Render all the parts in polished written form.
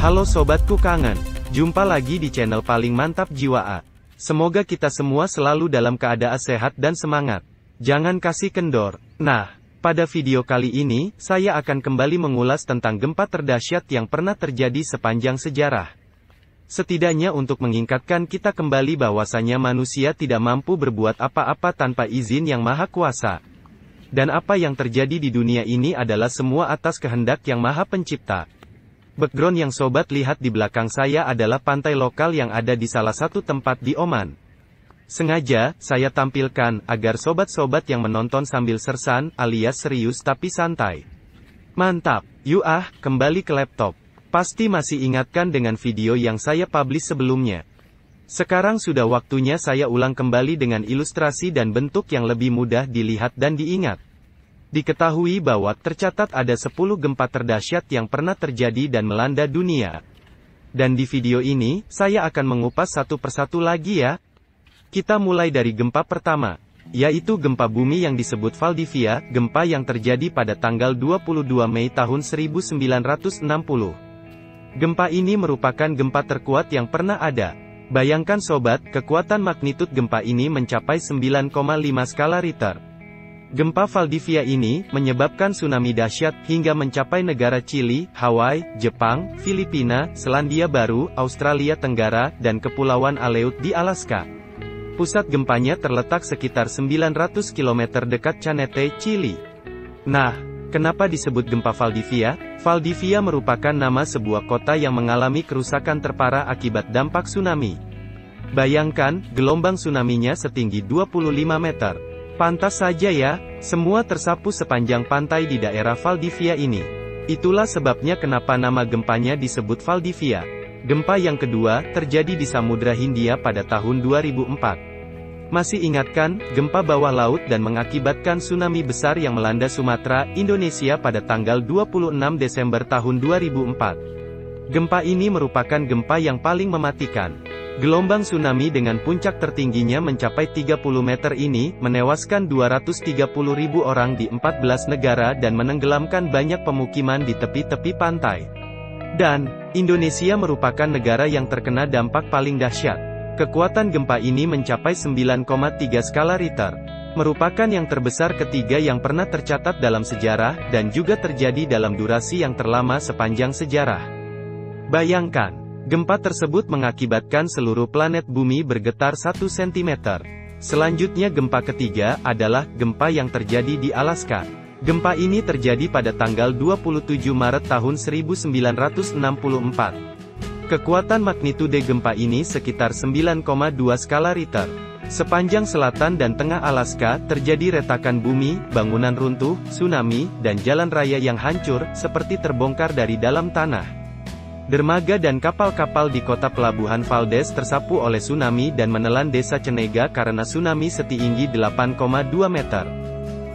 Halo sobatku kangen, jumpa lagi di channel paling mantap jiwa A. Semoga kita semua selalu dalam keadaan sehat dan semangat. Jangan kasih kendor. Nah, pada video kali ini, saya akan kembali mengulas tentang gempa terdahsyat yang pernah terjadi sepanjang sejarah. Setidaknya untuk mengingatkan kita kembali bahwasanya manusia tidak mampu berbuat apa-apa tanpa izin yang maha kuasa. Dan apa yang terjadi di dunia ini adalah semua atas kehendak yang maha pencipta. Background yang sobat lihat di belakang saya adalah pantai lokal yang ada di salah satu tempat di Oman. Sengaja, saya tampilkan, agar sobat-sobat yang menonton sambil sersan, alias serius tapi santai. Mantap, yuk kembali ke laptop. Pasti masih ingatkan dengan video yang saya publish sebelumnya. Sekarang sudah waktunya saya ulang kembali dengan ilustrasi dan bentuk yang lebih mudah dilihat dan diingat. Diketahui bahwa tercatat ada 10 gempa terdahsyat yang pernah terjadi dan melanda dunia. Dan di video ini, saya akan mengupas satu persatu lagi ya. Kita mulai dari gempa pertama, yaitu gempa bumi yang disebut Valdivia, gempa yang terjadi pada tanggal 22 Mei tahun 1960. Gempa ini merupakan gempa terkuat yang pernah ada. Bayangkan sobat, kekuatan magnitud gempa ini mencapai 9,5 skala Richter. Gempa Valdivia ini, menyebabkan tsunami dahsyat, hingga mencapai negara Chili, Hawaii, Jepang, Filipina, Selandia Baru, Australia Tenggara, dan Kepulauan Aleut di Alaska. Pusat gempanya terletak sekitar 900 km dekat Canete, Chili. Nah, kenapa disebut gempa Valdivia? Valdivia merupakan nama sebuah kota yang mengalami kerusakan terparah akibat dampak tsunami. Bayangkan, gelombang tsunami-nya setinggi 25 meter. Pantas saja ya, semua tersapu sepanjang pantai di daerah Valdivia ini. Itulah sebabnya kenapa nama gempanya disebut Valdivia. Gempa yang kedua, terjadi di Samudra Hindia pada tahun 2004. Masih ingatkan, gempa bawah laut dan mengakibatkan tsunami besar yang melanda Sumatera, Indonesia pada tanggal 26 Desember tahun 2004. Gempa ini merupakan gempa yang paling mematikan. Gelombang tsunami dengan puncak tertingginya mencapai 30 meter ini, menewaskan 230.000 orang di 14 negara dan menenggelamkan banyak pemukiman di tepi-tepi pantai. Dan, Indonesia merupakan negara yang terkena dampak paling dahsyat. Kekuatan gempa ini mencapai 9,3 skala Richter. Merupakan yang terbesar ketiga yang pernah tercatat dalam sejarah, dan juga terjadi dalam durasi yang terlama sepanjang sejarah. Bayangkan, gempa tersebut mengakibatkan seluruh planet bumi bergetar 1 cm. Selanjutnya gempa ketiga, adalah gempa yang terjadi di Alaska. Gempa ini terjadi pada tanggal 27 Maret tahun 1964. Kekuatan magnitudo gempa ini sekitar 9,2 skala Richter. Sepanjang selatan dan tengah Alaska, terjadi retakan bumi, bangunan runtuh, tsunami, dan jalan raya yang hancur, seperti terbongkar dari dalam tanah. Dermaga dan kapal-kapal di kota pelabuhan Valdez tersapu oleh tsunami dan menelan desa Cenega karena tsunami setinggi 8,2 meter.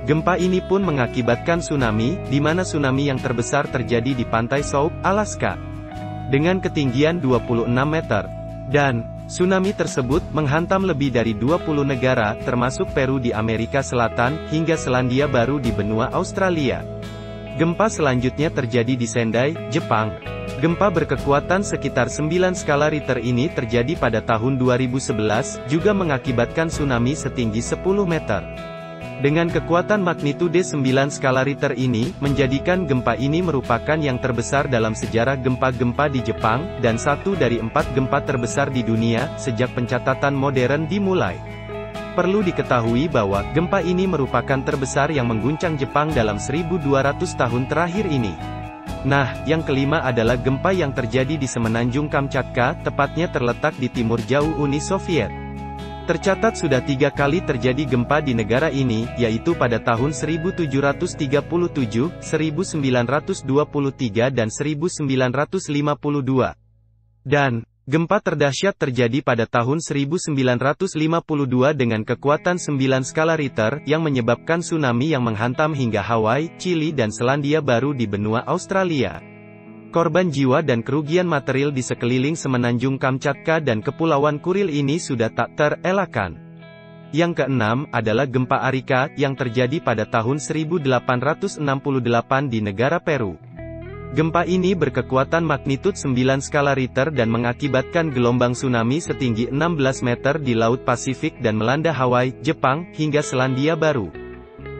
Gempa ini pun mengakibatkan tsunami, di mana tsunami yang terbesar terjadi di pantai South, Alaska, dengan ketinggian 26 meter. Dan, tsunami tersebut menghantam lebih dari 20 negara, termasuk Peru di Amerika Selatan, hingga Selandia Baru di benua Australia. Gempa selanjutnya terjadi di Sendai, Jepang. Gempa berkekuatan sekitar 9 skala Richter ini terjadi pada tahun 2011, juga mengakibatkan tsunami setinggi 10 meter. Dengan kekuatan magnitudo 9 skala Richter ini, menjadikan gempa ini merupakan yang terbesar dalam sejarah gempa-gempa di Jepang, dan satu dari 4 gempa terbesar di dunia, sejak pencatatan modern dimulai. Perlu diketahui bahwa, gempa ini merupakan terbesar yang mengguncang Jepang dalam 1200 tahun terakhir ini. Nah, yang kelima adalah gempa yang terjadi di Semenanjung Kamchatka, tepatnya terletak di timur jauh Uni Soviet. Tercatat sudah 3 kali terjadi gempa di negara ini, yaitu pada tahun 1737, 1923 dan 1952. Dan, gempa terdahsyat terjadi pada tahun 1952 dengan kekuatan 9 skala Richter, yang menyebabkan tsunami yang menghantam hingga Hawaii, Chili dan Selandia Baru di benua Australia. Korban jiwa dan kerugian material di sekeliling Semenanjung Kamchatka dan Kepulauan Kuril ini sudah tak terelakkan. Yang keenam, adalah gempa Arica, yang terjadi pada tahun 1868 di negara Peru. Gempa ini berkekuatan magnitud 9 skala Richter dan mengakibatkan gelombang tsunami setinggi 16 meter di Laut Pasifik dan melanda Hawaii, Jepang, hingga Selandia Baru.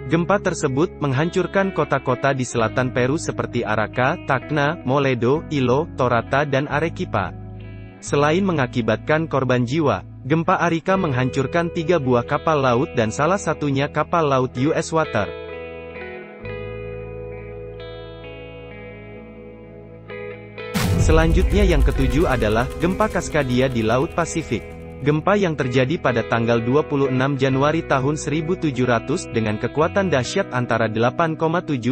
Gempa tersebut menghancurkan kota-kota di selatan Peru seperti Araka, Tacna, Moledo, Ilo, Torata dan Arequipa. Selain mengakibatkan korban jiwa, gempa Arica menghancurkan 3 buah kapal laut dan salah satunya kapal laut US Water. Selanjutnya yang ketujuh adalah gempa Cascadia di Laut Pasifik. Gempa yang terjadi pada tanggal 26 Januari tahun 1700 dengan kekuatan dahsyat antara 8,7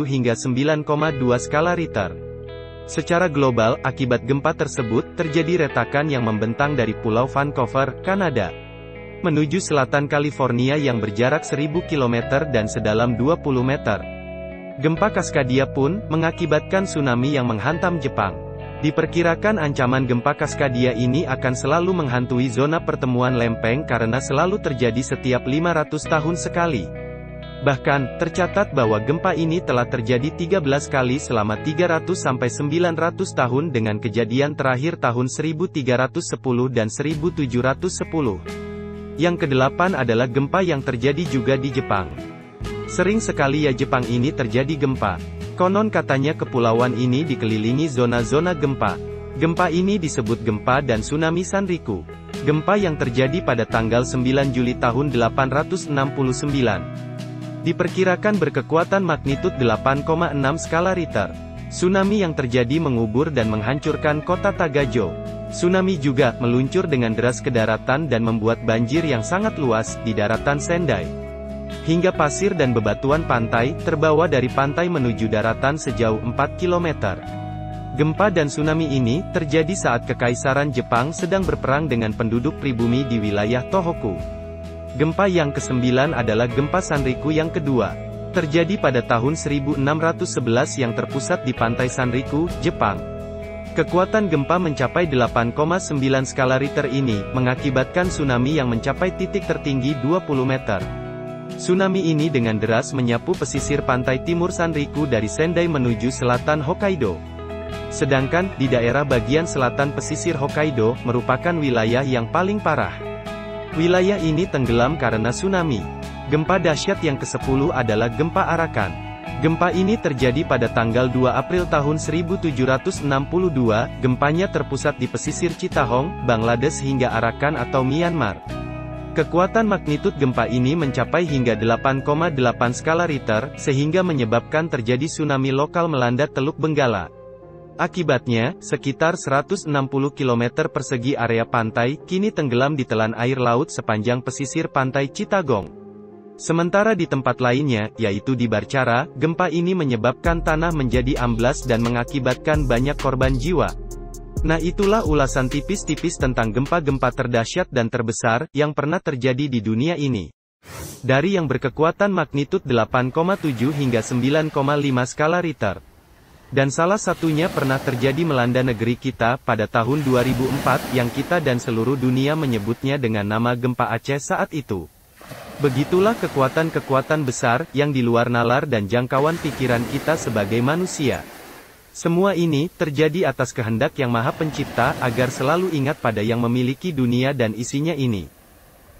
hingga 9,2 skala Richter. Secara global, akibat gempa tersebut, terjadi retakan yang membentang dari Pulau Vancouver, Kanada, menuju selatan California yang berjarak 1000 km dan sedalam 20 meter. Gempa Cascadia pun mengakibatkan tsunami yang menghantam Jepang. Diperkirakan ancaman gempa Cascadia ini akan selalu menghantui zona pertemuan lempeng karena selalu terjadi setiap 500 tahun sekali. Bahkan, tercatat bahwa gempa ini telah terjadi 13 kali selama 300-900 tahun dengan kejadian terakhir tahun 1310 dan 1710. Yang kedelapan adalah gempa yang terjadi juga di Jepang. Sering sekali ya Jepang ini terjadi gempa. Konon katanya kepulauan ini dikelilingi zona-zona gempa. Gempa ini disebut gempa dan tsunami Sanriku. Gempa yang terjadi pada tanggal 9 Juli tahun 869. Diperkirakan berkekuatan magnitud 8,6 skala Richter. Tsunami yang terjadi mengubur dan menghancurkan kota Tagajo. Tsunami juga meluncur dengan deras ke daratan dan membuat banjir yang sangat luas di daratan Sendai. Hingga pasir dan bebatuan pantai, terbawa dari pantai menuju daratan sejauh 4 km. Gempa dan tsunami ini, terjadi saat Kekaisaran Jepang sedang berperang dengan penduduk pribumi di wilayah Tohoku. Gempa yang ke-9 adalah gempa Sanriku yang kedua. Terjadi pada tahun 1611 yang terpusat di pantai Sanriku, Jepang. Kekuatan gempa mencapai 8,9 skala Richter ini, mengakibatkan tsunami yang mencapai titik tertinggi 20 meter. Tsunami ini dengan deras menyapu pesisir pantai timur Sanriku dari Sendai menuju selatan Hokkaido. Sedangkan, di daerah bagian selatan pesisir Hokkaido, merupakan wilayah yang paling parah. Wilayah ini tenggelam karena tsunami. Gempa dahsyat yang ke-10 adalah gempa Arakan. Gempa ini terjadi pada tanggal 2 April tahun 1762, gempanya terpusat di pesisir Chittagong, Bangladesh hingga Arakan atau Myanmar. Kekuatan magnitud gempa ini mencapai hingga 8,8 skala Richter, sehingga menyebabkan terjadi tsunami lokal melanda Teluk Benggala. Akibatnya, sekitar 160 km persegi area pantai, kini tenggelam di telan air laut sepanjang pesisir pantai Chittagong. Sementara di tempat lainnya, yaitu di Barcara, gempa ini menyebabkan tanah menjadi amblas dan mengakibatkan banyak korban jiwa. Nah itulah ulasan tipis-tipis tentang gempa-gempa terdahsyat dan terbesar, yang pernah terjadi di dunia ini. Dari yang berkekuatan magnitud 8,7 hingga 9,5 skala Richter. Dan salah satunya pernah terjadi melanda negeri kita, pada tahun 2004, yang kita dan seluruh dunia menyebutnya dengan nama gempa Aceh saat itu. Begitulah kekuatan-kekuatan besar, yang di luar nalar dan jangkauan pikiran kita sebagai manusia. Semua ini, terjadi atas kehendak Yang Maha Pencipta, agar selalu ingat pada yang memiliki dunia dan isinya ini.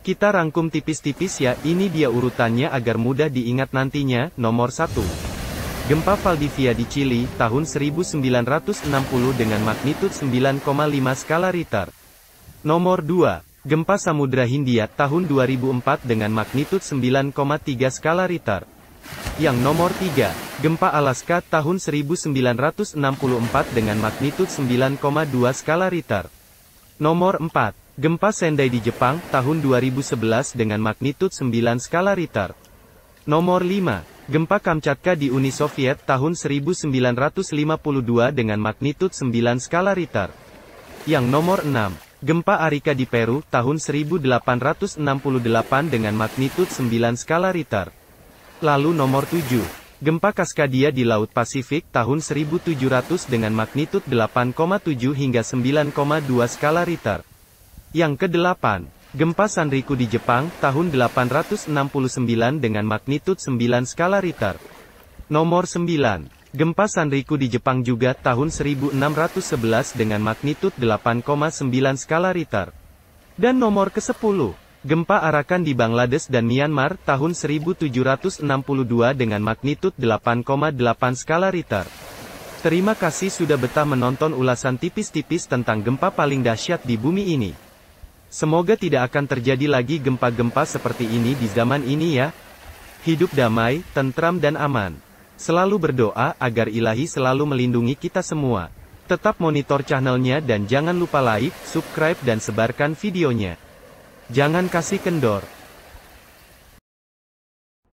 Kita rangkum tipis-tipis ya, ini dia urutannya agar mudah diingat nantinya. Nomor 1. Gempa Valdivia di Chili, tahun 1960 dengan magnitud 9,5 skala Richter. Nomor 2. Gempa Samudra Hindia, tahun 2004 dengan magnitud 9,3 skala Richter. Yang nomor 3, gempa Alaska tahun 1964 dengan magnitud 9,2 skala Richter. Nomor 4, gempa Sendai di Jepang tahun 2011 dengan magnitud 9 skala Richter. Nomor 5, gempa Kamchatka di Uni Soviet tahun 1952 dengan magnitud 9 skala Richter. Yang nomor 6, gempa Arica di Peru tahun 1868 dengan magnitud 9 skala Richter. Lalu nomor 7, gempa Cascadia di Laut Pasifik tahun 1700 dengan magnitud 8,7 hingga 9,2 skala Richter. Yang ke-8, gempa Sanriku di Jepang tahun 869 dengan magnitud 9 skala Richter. Nomor 9, Gempa Sanriku di Jepang juga tahun 1611 dengan magnitud 8,9 skala Richter. Dan nomor ke-10, gempa Arakan di Bangladesh dan Myanmar tahun 1762 dengan magnitud 8,8 skala Richter. Terima kasih sudah betah menonton ulasan tipis-tipis tentang gempa paling dahsyat di bumi ini. Semoga tidak akan terjadi lagi gempa-gempa seperti ini di zaman ini ya. Hidup damai, tentram dan aman. Selalu berdoa agar Ilahi selalu melindungi kita semua. Tetap monitor channelnya dan jangan lupa like, subscribe dan sebarkan videonya. Jangan kasih kendor.